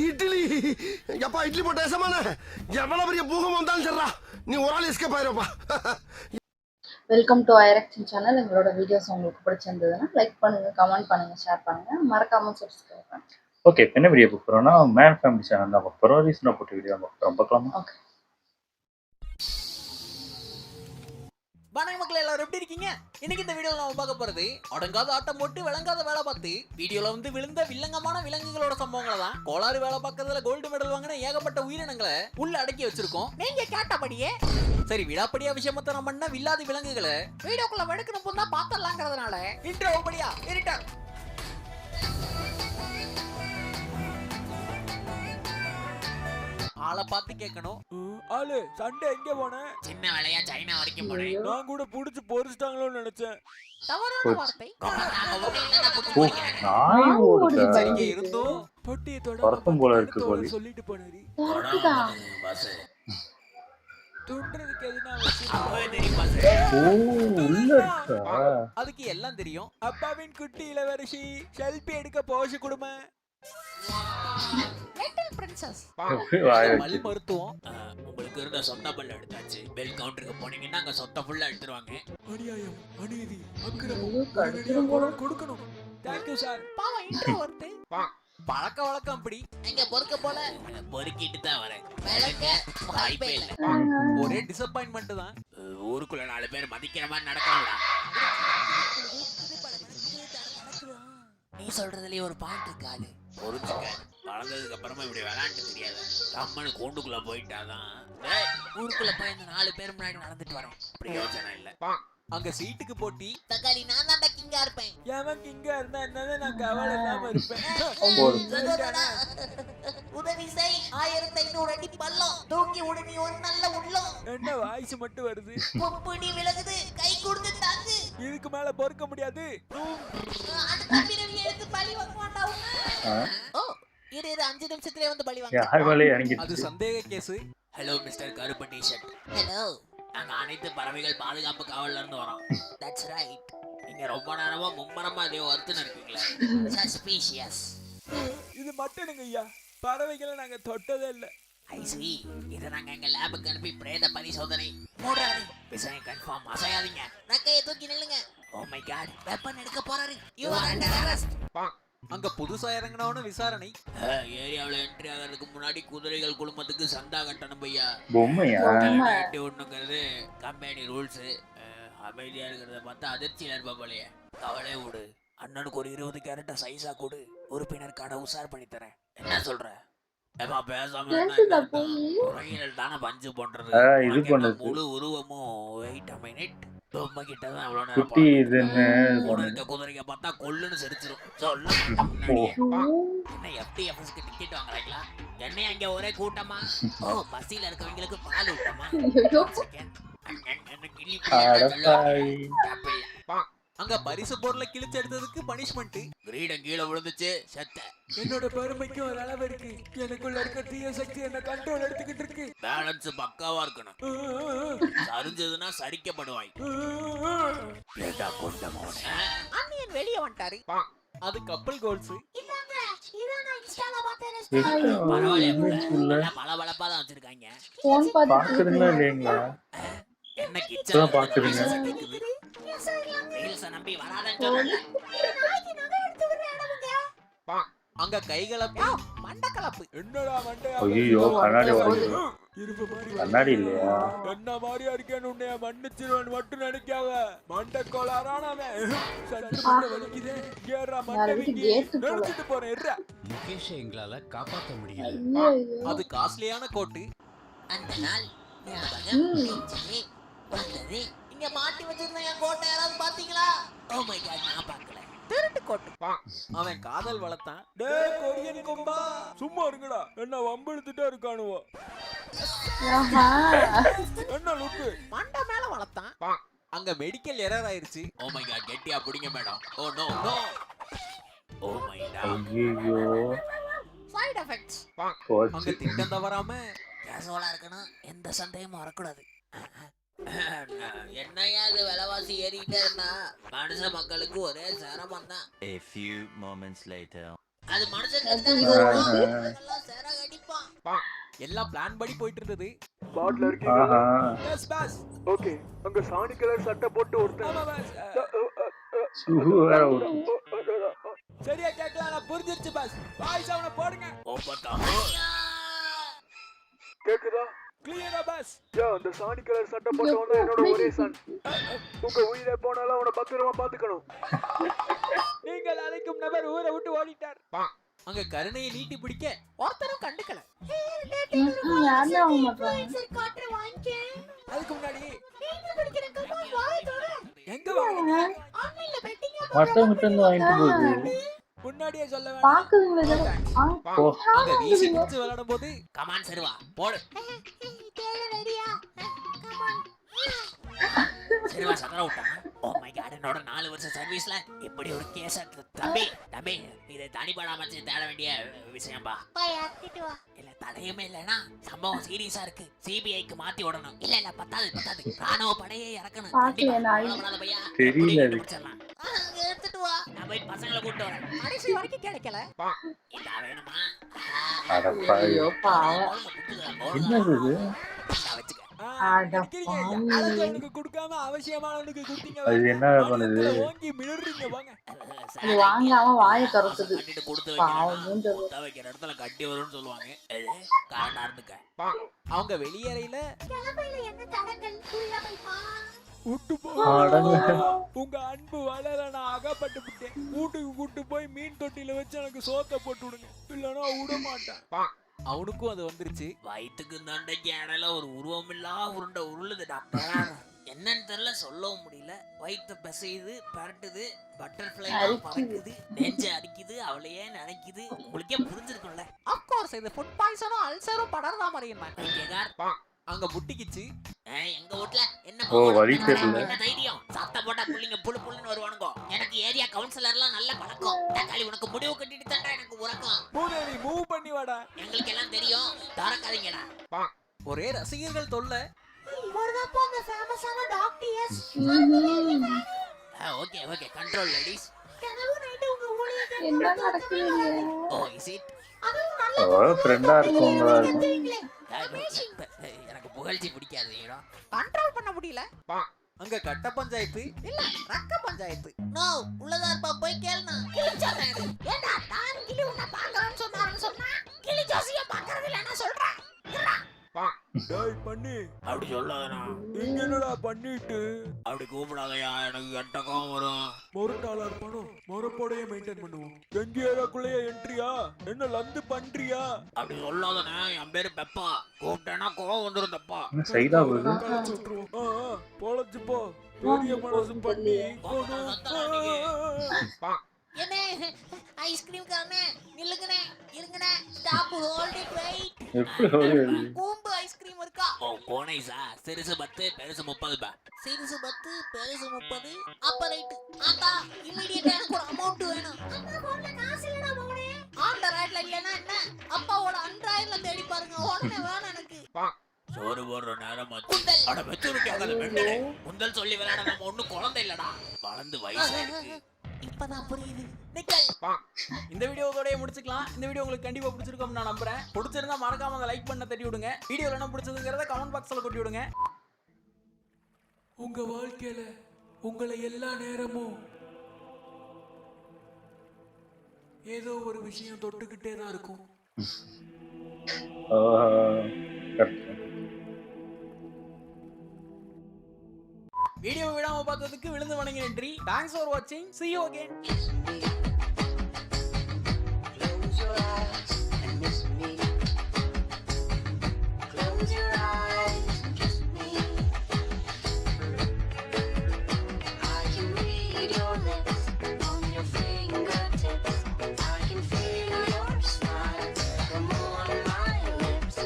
இட்லி எப்பா இட்லி போட்ட ஏசமான எவ்வளவு பெரிய பூகம் வந்தாலும் சரிடா நீ ஒரு ஆள் எஸ்கேப் ஆயிருப்பா. வெல்கம் டு ஐரக்ஷன் சேனல். எங்களோட வீடியோஸ் உங்களுக்கு பிடிச்சிருந்ததுன்னா லைக் பண்ணுங்க, கமெண்ட் பண்ணுங்க, ஷேர் பண்ணுங்க, மறக்காம சப்ஸ்கிரைப் பண்ணுங்க. ஓகே, என்ன வீடியோ பார்க்க போறோம்னா மேன் ஃபேமிலி சேனல் தான் பார்க்க போறோம். ரீசனா போட்ட வீடியோ தான் பார்க்க போறோம். பார்க்கலாமா? ஓகே. வணக்கம் மக்கள், எல்லாரும் எப்படி இருக்கீங்க? இன்னைக்கு இந்த வீடியோல நம்ம பார்க்க போறது அடங்காத ஆட்டம் போட்டு விளங்காத வேலை பார்த்து வீடியோல வந்து விழுந்த வில்லங்கமான விலங்குகளோட சம்பவங்களை தான். கோளாறு வேலை பார்க்கறதுல கோல்டு மெடல் வாங்கின ஏகப்பட்ட உயிரினங்களை உள்ள அடக்கி வச்சிருக்கோம். நீங்க கேட்டபடியே சரி விடாப்படியா விஷயமத்தை நம்ம பண்ண வில்லாதி விலங்குகளை வீடியோக்குள்ள வடுக்கணும் போதா பாத்திரலாங்கிறதுனால இன்ட்ரோ படியா எடிட்டர் ஆளை பார்த்து கேட்கணும். ஆளு சண்டே எங்க போன? சின்ன வேலையா சைனா வரைக்கும் போனேன். நான் கூட புடிச்சு பொரிச்சிட்டாங்களோன்னு நினைச்சேன். தவறான வார்த்தை. நாய் ஓடுது. சரிங்க இருந்தோம். பொட்டியை பறக்கும் போல இருக்கு கோழி. சொல்லிட்டு போனாரு. துண்டுறதுக்கு எதுனா உள்ள இருக்கா? அதுக்கு எல்லாம் தெரியும். அப்பாவின் குட்டி இளவரசி செல்ஃபி எடுக்க போஷ குடுமை. பல் மருத்துவம் உங்களுக்கு இருந்த சொந்த பல்ல எடுத்தாச்சு. பெல் கவுண்டருக்கு போனீங்கன்னா அங்க சொத்த ஃபுல்லா எடுத்துருவாங்க. அநியாயம், அநீதி, அக்கிரமம் கொடுக்கணும். Thank you sir. பாவம் இன்ட்ரோ வருது. பழக்க வழக்கம் அப்படி எங்க பொறுக்க போல பொறுக்கிட்டு தான் வரேன். வாய்ப்பே இல்ல. ஒரே டிசப்பாயின்மெண்ட் தான். ஊருக்குள்ள 4 பேர் மதிக்கிற மாதிரி நடக்கணும்டா. நீ சொல்றதுலயே ஒரு பாயிண்ட் இருக்காது. பொறுத்துக்க. வளர்ந்ததுக்கு அப்புறமா இப்படி விளையாண்டு தெரியாது. கம்மனு கூண்டுக்குள்ள போயிட்டாதான். ஊருக்குள்ள போய் இந்த 4 பேர் முன்னாடி நடந்துட்டு வரேன். பிரயோஜனம் இல்ல. அங்க சீட்டுக்கு போட்டி. தக்காளி நான் தான் கிங்கா இருப்பேன். எவன் கிங்கா இருந்தா என்னது, நான் கவலை இல்லாம இருப்பேன். உதவி செய். 1500 அடி பள்ளம் தூக்கி உடனே ஒரு நல்ல உள்ளம். என்ன வாய்ஸ் மட்டும் வருது? பொப்புடி விலகுது. கை கொடுத்து தாங்கு. இதுக்கு மேல பொறுக்க முடியாது. அடுத்த பிறவி எடுத்து பழி வாங்க மாட்டாங்க. ஓ இரு 5 நிமிஷத்துலயே வந்து பழி வாங்க. யார் வேலை இறங்கிட்டு? அது சந்தேக கேஸ். ஹலோ மிஸ்டர் கருப்பு டி-ஷர்ட். ஹலோ, நாங்க அனைத்து பறவைகள் பாதுகாப்பு காவல்ல இருந்து வரோம். That's right. நீங்க ரொம்ப நேரமா மும்மரமா அதே வர்த்தன இருக்கீங்களா? சஸ்பீஷியஸ். இது மட்டும் ஐயா, பறவைகளை நாங்க தொட்டதே இல்ல. ஐசி, இத நாங்க எங்க லேபுக்கு அனுப்பி பிரேத பரிசோதனை மூடுறாரு. விஷயம் கன்ஃபார்ம். அசையாதீங்க. நக்கையை தூக்கி நில்லுங்க. ஓ மை காட், வெப்பன் எடுக்க போறாரு. You are under arrest. அங்க புதுசா இறங்கினவனு விசாரணை. ஏரியாவுல என்ட்ரி ஆகிறதுக்கு முன்னாடி குதிரைகள் குழுமத்துக்கு சந்தா கட்டணும் பையா. பொம்மையா? ஒண்ணுங்கிறது கம்பெனி ரூல்ஸ். அமைதியா இருக்கிறத பார்த்தா அதிர்ச்சியில இருப்பா போலயே. கவலை விடு. அண்ணனுக்கு ஒரு 20 கேரட்டா சைஸா கொடு. உறுப்பினர் கார்டை உசார் பண்ணி தரேன். என்ன சொல்ற? பேசாம தானே பஞ்சு பண்றது. இது பண்ணுது. முழு உருவமும் வெயிட் அ மினிட். பொம்மை கிட்ட தான் அவ்வளவு நேரம். குட்டி இதுன்னு இருக்க குதிரைங்க பார்த்தா கொல்லுன்னு செரிச்சிரும். சொல்ல என்ன எஃப்டிஎஃப்எஸ்க்கு டிக்கெட் வாங்குறாங்களா? என்ன அங்க ஒரே கூட்டமா? ஓ பஸ்ஸில இருக்கவங்களுக்கு பால் ஊட்டமா? அங்க பரிசு பொருளை கிழிச்சு எடுத்ததுக்கு பனிஷ்மெண்ட். கிரீடம் கீழே விழுந்துச்சு, செத்த. என்னோட பெருமைக்கு ஒரு அளவு இருக்கு. எனக்குள்ள இருக்க தீய சக்தி என்ன கண்ட்ரோல் எடுத்துக்கிட்டு இருக்கு. பேலன்ஸ் பக்காவா இருக்கணும். சரிஞ்சதுன்னா சரிக்கப்படுவாய். அண்ணியன் வெளியே வந்துட்டாரு. அது கப்பல் கோல்ஸ். பளபளப்பா தான் வச்சிருக்காங்க. பாக்குறீங்களா இல்லைங்களா? என்ன கிச்சன் பாக்குறீங்க? நம்பி வராதன்னு சொன்னல. அங்க கைகலப்பு மண்டக்கலப்பு. என்னடா மண்டையா? ஐயோ கண்ணாடி வருது. இருப்பு மாதிரி கண்ணாடி இல்லையா? என்ன மாதிரியா இருக்கேன்னு உன்னை மன்னிச்சிருவேன் மட்டும் நினைக்காத. மண்டை கோளாறானவன். சட்டு வலிக்குதே. ஏறா மண்டை நினைச்சிட்டு போறேன். இருடா. முகேஷ் எங்களால காப்பாற்ற முடியல. அது காஸ்ட்லியான கோட்டு. அந்த நாள் ஞாபகம் வந்தது. இங்க மாட்டி வச்சிருந்த என் கோட்டை யாராவது பாத்தீங்களா? ஓ மை காட், நான் பார்க்கல. திருட்டு கோட்டு. அவன் காதல் வளர்த்தான். டேய் கொரியன் கொம்பா, சும்மா இருங்கடா. என்ன வம்பிழுத்துட்டே இருக்கானுவோ. என்ன லுக்கு? மண்டை மேல வளர்த்தான். அங்க மெடிக்கல் எரர் ஆயிருச்சு. ஓ மை காட், கெட்டியா புடிங்க madam. Oh no no. Oh my god. ஐயோ. Side effects. அங்க திட்டம் தவறாம கேஷுவலா இருக்கணும். எந்த சந்தேகமும் வரக்கூடாது. என்னையா இது விலைவாசி ஏறிட்டே இருந்தா மனுஷ மக்களுக்கு ஒரே சிரமம் தான். A few moments later. அது அது எல்லாம் பிளான் படி போயிட்டு இருந்தது. பாட்ல இருக்கீங்களா? S pass. ஓகே, அங்க சாணி கலர் சட்டை போட்டு ஒருத்தன். ஆமா பாஸ். சரியா கேட்கல, நான் புரிஞ்சிருச்சு பாஸ். வாய்ஸ் அவனை போடுங்க. கேக்குதா? கிளியரா பாஸ்? யா, அந்த சாணி கலர் சட்டை போட்டவன் தான் என்னோட ஒரே சன். உங்க உயிரே போனாலும் அவனை பத்திரமா பாத்துக்கணும். நீங்கள் அழைக்கும் நபர் ஊரை விட்டு ஓடிட்டார். அங்க கருணையை நீட்டி பிடிக்க ஒருத்தரும் கண்டுக்கல. யாருமே வாங்க மாட்டாங்க. அதுக்கு முன்னாடி எங்க வாங்க? மத்தவங்கிட்ட இருந்து வாங்கிட்டு போகுது. முன்னாடியே சொல்ல வேண்டாம். பாக்குதுங்களே அங்க வீசி குச்சி விளையாடும் போது கமான் சருவா போடு சருவா சதற விட்டான். ஓ மை காட், என்னோட 4 வருஷம் சர்வீஸ்ல இப்படி ஒரு கேஸ் தம்பி தம்பி இதை தனிப்படா மச்சி தேட வேண்டிய விஷயம்பா. இல்ல தடையுமே இல்லைன்னா சம்பவம் சீரியஸா இருக்கு. சிபிஐக்கு மாத்தி விடணும். இல்ல இல்ல பத்தாது ராணுவ படையே இறக்கணும். தெரியல எடுத்துட்டு வா, நான் போய் பசங்களை கூட்டு வரேன். கடைசி வரைக்கும் கிடைக்கல. இதா வேணுமா? ஐயோ பாவம். என்னது இது? வச்சுக்க. அழகனுக்கு கொடுக்காம அவசியமானவனுக்கு கொடுத்தீங்க. அது என்ன பண்ணுது? ஓங்கி மிளறீங்க வாங்க. அது வாங்காம வாயை திறக்குது. கட்டிட்டு கொடுத்து பாவம் வைக்கிற இடத்துல கட்டி வரும்னு சொல்லுவாங்க. கரெக்டா இருந்துக்க. அவங்க வெளியறையில விட்டு போ. உங்க அன்பு வளர நான் அகப்பட்டு விட்டேன். வீட்டுக்கு கூட்டு போய் மீன் தொட்டில வச்சு எனக்கு சோத்த போட்டு விடுங்க, இல்லன்னா விட மாட்டேன். அவனுக்கும் அது வந்துருச்சு. வயிற்றுக்கு தண்டைக்கு இடையில ஒரு உருவமில்லா உருண்டை உருளுது டாக்டர். என்னன்னு தெரியல, சொல்லவும் முடியல. வயிற்று பிசையுது, பரட்டுது, பட்டர்ஃப்ளை பறக்குது, நெஞ்சு அடிக்குது, அவளையே நினைக்குது. உங்களுக்கே புரிஞ்சிருக்கும்ல. அப்கோர்ஸ் இது ஃபுட் பாய்சனும் அல்சரும் படர்றா மாதிரி. அங்க முட்டிக்கிச்சு. எங்க வீட்ல என்ன தைரியம்? சத்த போட்டா புள்ளிங்க புளு புள்ளுன்னு வருவானுங்க. எனக்கு ஏரியா கவுன்சிலர்லாம் நல்ல பழக்கம். தக்காளி உனக்கு முடிவு கட்டிட்டு தாண்டா எனக்கு உறக்கம். பூதேவி மூவ் பண்ணி வாடா. எங்களுக்கு எல்லாம் தெரியும், தரக்காதீங்கடா. ஒரே ரசிகர்கள் தொல்லை. Okay okay, control ladies. என்ன நடக்குது? ஓ இஸ் இட்? ஃப்ரெண்டா இருக்குங்களா? எனக்கு புகழ்ச்சி பிடிக்காது. கண்ட்ரோல் பண்ண முடியல. அங்க கட்ட பஞ்சாயத்து இல்ல ரக்க பஞ்சாயத்து. நோ உள்ளதா இருப்பா, போய் கேளுனா. கிழிச்சானே ஏண்டா தான் கிளி உன்ன பாக்கறன்னு சொன்னாருன்னு சொன்னா கிளி ஜோசிய பாக்கறது இல்லனா சொல்றேன். டேய் பண்ணி அப்படி சொல்லாதடா. இங்க என்னடா பண்ணிட்டு அப்படி கூப்பிடாதயா, எனக்கு கட்டகம் வரும். மொரட்டாளர் பணம் மொரப்போடையே மெயின்டைன் பண்ணுவோம். எங்க ஏரியாக்குள்ளேயே என்ட்ரியா? என்ன லந்து பண்றியா? அப்படி சொல்லாதனே, என் பேரு பெப்பா. கூப்பிட்டேன்னா கோவம் வந்துரும் தப்பா. சைடா போகுது. பொழைச்சு போ. பெரிய மனசு பண்ணி என்ன ஐஸ்கிரீம் காரனே, நில்லுங்கனே, இருங்கனே, ஸ்டாப், ஹோல்ட் இட், வெயிட். எப்படி ஓடுது? கூம்பு ஐஸ்கிரீம் இருக்கா? ஓ கோனைஸா, சிறுசு 10 பெருசு 30 பா. சிறுசு 10 பெருசு 30. அப்ப ரைட். ஆத்தா இமிடியேட்டா எனக்கு ஒரு அமௌண்ட் வேணும். அப்பா போன்ல காசு இல்லடா மகனே. ஆண்டராய்ட்ல இல்லனா என்ன? அப்பாவோட அண்ட்ராய்ட்ல தேடி பாருங்க, உடனே வேணும் எனக்கு. சோறு போடுற நேரம் குந்தல். அட மெச்சூரிட்டி ஆகாத மெண்டலே. குந்தல் சொல்லி விளையாட நம்ம ஒண்ணும் குழந்தை இல்லடா. வளர்ந்து வயசு இருக்கு. இப்பதான் புரியுது. நிக்கல். இந்த வீடியோவோட முடிச்சுக்கலாம். இந்த வீடியோ உங்களுக்கு கண்டிப்பா பிடிச்சிருக்கும்னு நான் நம்புறேன். பிடிச்சிருந்தா மறக்காம அந்த லைக் பண்ண தட்டி விடுங்க. வீடியோல என்ன பிடிச்சதுங்கறத கமெண்ட் பாக்ஸ்ல கொட்டி விடுங்க. உங்க வாழ்க்கையில உங்களை எல்லா நேரமும் ஏதோ ஒரு விஷயம் தொட்டுக்கிட்டே தான் இருக்கும். வீடியோ விடாம பார்த்ததுக்கு விழுந்து வணங்கி நன்றி. Thanks for watching. See you again. Close your eyes and miss me. Close your eyes and kiss me. I can read your lips on your fingertips. I can feel your smile come on my lips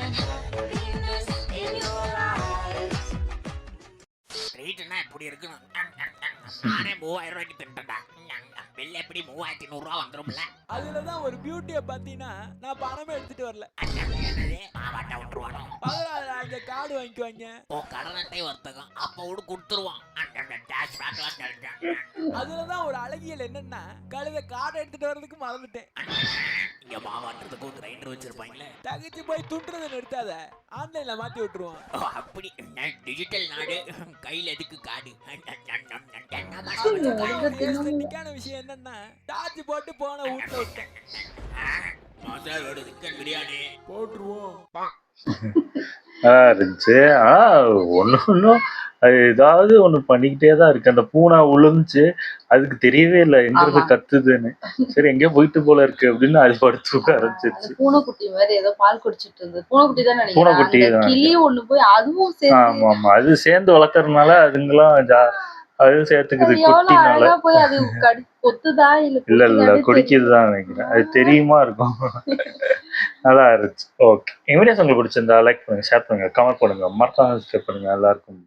and happiness in your eyes. ரேட்னா இப்படி இருக்கணும். நானே 3000 ரூபாய்க்கு தின்ட்டேன்டா. Bill எப்படி 3100 ரூபாய் வந்துரும்ல. அதுலதான் ஒரு பியூட்டியை பாத்தீங்கன்னா நான் பணமே எடுத்துட்டு வரல. மாவாட்ட விட்டுருவானோ? பரவாயில்ல, அங்க காடு வாங்கிக்குவாங்க. ஓ, கடன் அட்டை வர்த்தகம் அப்ப விட கொடுத்துருவான். அதுலதான் ஒரு அழகியல் என்னன்னா, கழுத காடை எடுத்துட்டு வர்றதுக்கு மறந்துட்டேன். இங்க மாவாட்டுறதுக்கு ஒரு கிரைண்டர் வச்சிருப்பாங்களே. தகச்சு போய் துண்டுறதை நிறுத்தாத, ஆன்லைன்ல மாத்தி விட்டுருவான். ஓ, அப்படி டிஜிட்டல் நாடு, கையில எதுக்கு காடு? ஏஸ்தட்டிக்கான விஷயம் என்னன்னா, டார்ச் போட்டு போன வீட்டுல விட்டேன். மசாலோட சிக்கன் பிரியாணி போட்டுருவோம். நல்லா இருந்துச்சு. ஒன்றும் அது ஏதாவது ஒன்று பண்ணிக்கிட்டே தான் இருக்கு. அந்த பூனை உளுந்துச்சு, அதுக்கு தெரியவே இல்லை எங்கிறது ஆமா. கத்துதுன்னு. சரி எங்கேயோ போயிட்டு போல இருக்கு அப்படின்னு அது படுத்து தூக்க ஆரம்பிச்சிருச்சு. அந்த பூனைக்குட்டி மாதிரி ஏதோ பால் குடிச்சிட்டு இருந்தது. பூனைக்குட்டி தான் பூனைக்குட்டி நினைக்கிறேன். தான். கிளி ஒண்ணு போய் அதுவும் சேர்ந்து ஆமா ஆமா, அது சேர்ந்து வளர்க்கறதுனால அதுங்கெல்லாம் அதுவும் சேர்த்துக்குது அது எவ்வளவு குட்டினால. அழகா போய் அது கொத்துதா இல்ல இல்ல இல்ல குட்டிதானே குடிக்குதுதான் நினைக்கிறேன். அது தெரியுமா இருக்கும். நல்லா இருந்துச்சு. ஓகே, இந்த வீடியோஸ் உங்களுக்கு பிடிச்சிருந்தா லைக் பண்ணுங்க, ஷேர் பண்ணுங்க, கமெண்ட் பண்ணுங்க, மறக்காம சப்ஸ்கிரைப் பண்ணுங்க. எல்லாருக்கும்